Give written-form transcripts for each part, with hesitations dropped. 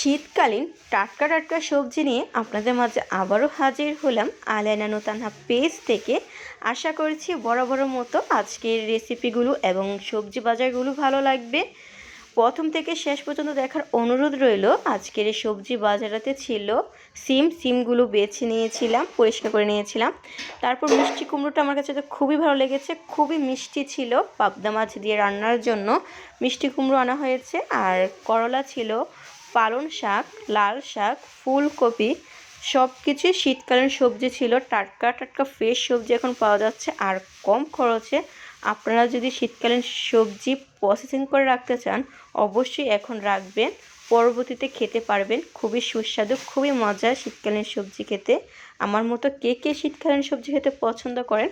শীতকালীন টাটকা টাটকা সবজি নিয়ে আপনাদের মাঝে আবারও হাজির হলাম আলিয়া নানু তানহা পেজ থেকে। আশা করছি বরাবরের মতো আজকের রেসিপিগুলো এবং সবজি বাজারগুলো ভালো লাগবে। প্রথম থেকে শেষ পর্যন্ত দেখার অনুরোধ রইল। আজকের এই সবজি বাজারতে ছিল সিমগুলো বেছে নিয়েছিলাম, পরিষ্কার করে নিয়েছিলাম। তারপর মিষ্টি কুমড়োটা আমার কাছে তো খুবই ভালো লেগেছে, খুবই মিষ্টি ছিল। পাবদা মাছ দিয়ে রান্নার জন্য মিষ্টি কুমড়ো আনা হয়েছে। আর করলা ছিল, পালং শাক, লাল শাক, ফুলকপি, সব কিছুই শীতকালীন সবজি ছিল। টাটকা টাটকা ফ্রেশ সবজি এখন পাওয়া যাচ্ছে আর কম খরচে। আপনারা যদি শীতকালীন সবজি প্রসেসিং করে রাখতে চান অবশ্যই এখন রাখবেন, পরবর্তীতে খেতে পারবেন। খুবই সুস্বাদু, খুবই মজার শীতকালীন সবজি খেতে। আমার মতো কে কে শীতকালীন সবজি খেতে পছন্দ করেন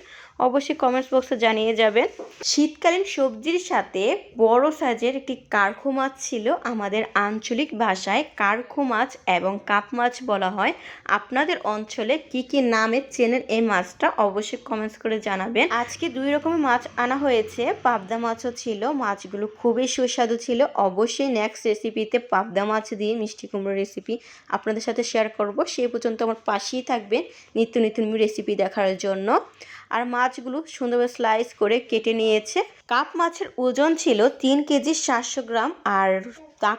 অবশ্যই কমেন্টস বক্সে জানিয়ে যাবেন। শীতকালীন সবজির সাথে বড় সাইজের একটি কার্খু মাছ ছিল। আমাদের আঞ্চলিক ভাষায় কার্খু মাছ এবং কাপ মাছ বলা হয়। আপনাদের অঞ্চলে কি কি নামে চেনেন এই মাছটা অবশ্যই কমেন্টস করে জানাবেন। আজকে দুই রকমের মাছ আনা হয়েছে, পাবদা মাছও ছিল। মাছগুলো খুবই সুস্বাদু ছিল। অবশ্যই নেক্সট রেসিপিতে পাবদা মাছ দিয়ে মিষ্টি কুমড়ো রেসিপি আপনাদের সাথে শেয়ার করব। সেই পর্যন্ত আমার পাশেই থাকবেন নিত্য নিত্য রেসিপি দেখার জন্য। আর মাছগুলো সুন্দরভাবে স্লাইস করে কেটে নিয়েছে। কাপ মাছের ওজন ছিল 3 কেজি 700 গ্রাম। আর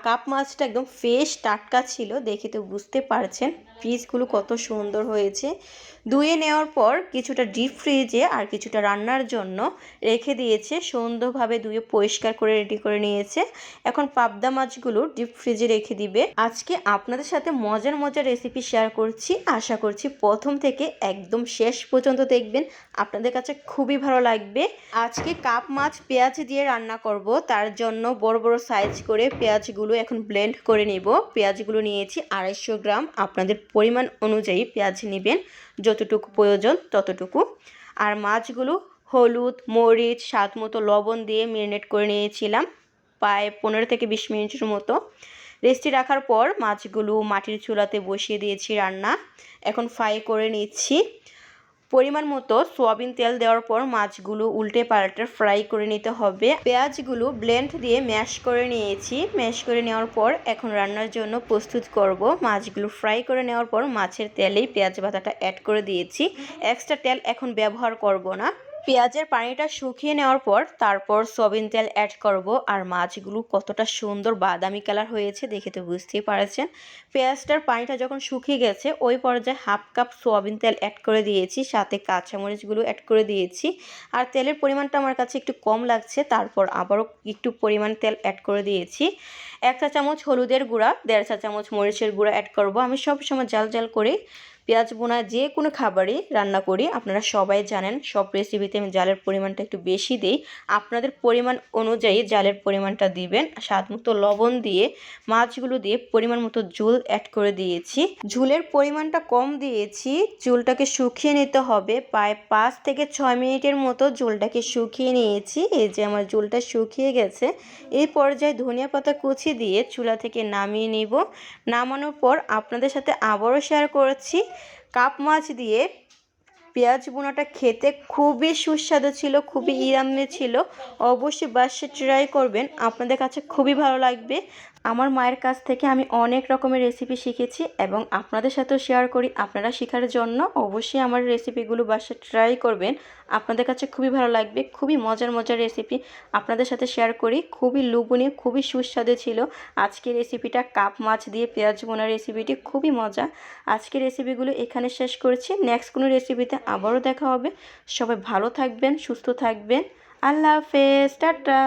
কাপ মাছটা একদম ফ্রেশ টাটকা ছিল, দেখে তো বুঝতে পারছেন পিসগুলো কত সুন্দর হয়েছে। ধুয়ে নেওয়ার পর কিছুটা ডিপ ফ্রিজে আর কিছুটা রান্নার জন্য রেখে দিয়েছে। সুন্দরভাবে ধুয়ে পরিষ্কার করে রেডি করে নিয়েছে। এখন পাবদা মাছগুলো ডিপ ফ্রিজে রেখে দিবে। আজকে আপনাদের সাথে মজার মজার রেসিপি শেয়ার করছি। আশা করছি প্রথম থেকে একদম শেষ পর্যন্ত দেখবেন, আপনাদের কাছে খুবই ভালো লাগবে। আজকে কাপ মাছ পেঁয়াজ দিয়ে রান্না করব। তার জন্য বড় বড় সাইজ করে পেঁয়াজগুলো এখন ব্লেন্ড করে নিব। পেঁয়াজগুলো নিয়েছি 250 গ্রাম। আপনাদের পরিমাণ অনুযায়ী পেঁয়াজ নেবেন, যতটুকু প্রয়োজন ততটুকু। আর মাছগুলো হলুদ, মরিচ, স্বাদ মতো লবণ দিয়ে ম্যারিনেট করে নিয়েছিলাম প্রায় 15 থেকে 20 মিনিটের মতো। রেস্টে রাখার পর মাছগুলো মাটির চুলাতে বসিয়ে দিয়েছি রান্না। এখন ফ্রাই করে নিচ্ছি। পরিমাণ মতো সয়াবিন তেল দেওয়ার পর মাছগুলো উল্টে পাল্টে ফ্রাই করে নিতে হবে। পেঁয়াজগুলো ব্লেন্ড দিয়ে ম্যাশ করে নিয়েছি। ম্যাশ করে নেওয়ার পর এখন রান্নার জন্য প্রস্তুত করব। মাছগুলো ফ্রাই করে নেওয়ার পর মাছের তেলেই পেঁয়াজ বাটাটা অ্যাড করে দিয়েছি। এক্সট্রা তেল এখন ব্যবহার করব না। পেঁয়াজের পানিটা শুকিয়ে নেওয়ার পর তারপর সয়াবিন তেল অ্যাড করব। আর মাছগুলো কতটা সুন্দর বাদামি কালার হয়েছে দেখে তো বুঝতেই পারছেন। পেঁয়াজটার পানিটা যখন শুকিয়ে গেছে ওই পর্যায়ে হাফ কাপ সয়াবিন তেল অ্যাড করে দিয়েছি, সাথে কাঁচামরিচগুলো অ্যাড করে দিয়েছি। আর তেলের পরিমাণটা আমার কাছে একটু কম লাগছে, তারপর আবারও একটু পরিমাণ তেল অ্যাড করে দিয়েছি। 1 চা চামচ হলুদের গুঁড়া, 1.5 চা চামচ মরিচের গুঁড়া অ্যাড করব। আমি সবসময় জাল জাল করে পেঁয়াজ বোনা যে কোনো খাবারই রান্না করি, আপনারা সবাই জানেন। সব রেসিপিতে আমি জালের পরিমাণটা একটু বেশি দিই। আপনাদের পরিমাণ অনুযায়ী জালের পরিমাণটা দিবেন। স্বাদ মতো লবণ দিয়ে মাছগুলো দিয়ে পরিমাণ মতো ঝোল অ্যাড করে দিয়েছি। ঝোলের পরিমাণটা কম দিয়েছি, ঝোলটাকে শুকিয়ে নিতে হবে। প্রায় 5 থেকে 6 মিনিটের মতো ঝোলটাকে শুকিয়ে নিয়েছি। এই যে আমার ঝোলটা শুকিয়ে গেছে। এই পর্যায়ে ধনিয়া পাতা কুচি দিয়ে চুলা থেকে নামিয়ে নিব। নামানোর পর আপনাদের সাথে আবারও শেয়ার করেছি কাপ মাছ দিয়ে পেঁয়াজ বোনাটা খেতে খুবই সুস্বাদু ছিল, খুবই ইয়াম্মি ছিল। অবশ্যই বাসায় ট্রাই করবেন, আপনাদের কাছে খুবই ভালো লাগবে। আমার মায়ের কাছ থেকে আমি অনেক রকমের রেসিপি শিখেছি এবং আপনাদের সাথেও শেয়ার করি। আপনারা শেখার জন্য অবশ্যই আমার রেসিপিগুলো বাসায় ট্রাই করবেন, আপনাদের কাছে খুবই ভালো লাগবে। খুবই মজার মজার রেসিপি আপনাদের সাথে শেয়ার করি, খুবই লোভনীয়, খুবই সুস্বাদু ছিল আজকের রেসিপিটা। কাপ মাছ দিয়ে পেঁয়াজ বোনার রেসিপিটি খুবই মজা। আজকের রেসিপিগুলো এখানে শেষ করেছি। নেক্সট কোনো রেসিপিতে আবারও দেখা হবে। সবাই ভালো থাকবেন, সুস্থ থাকবেন। আল্লাহ হাফেজ, টাটা।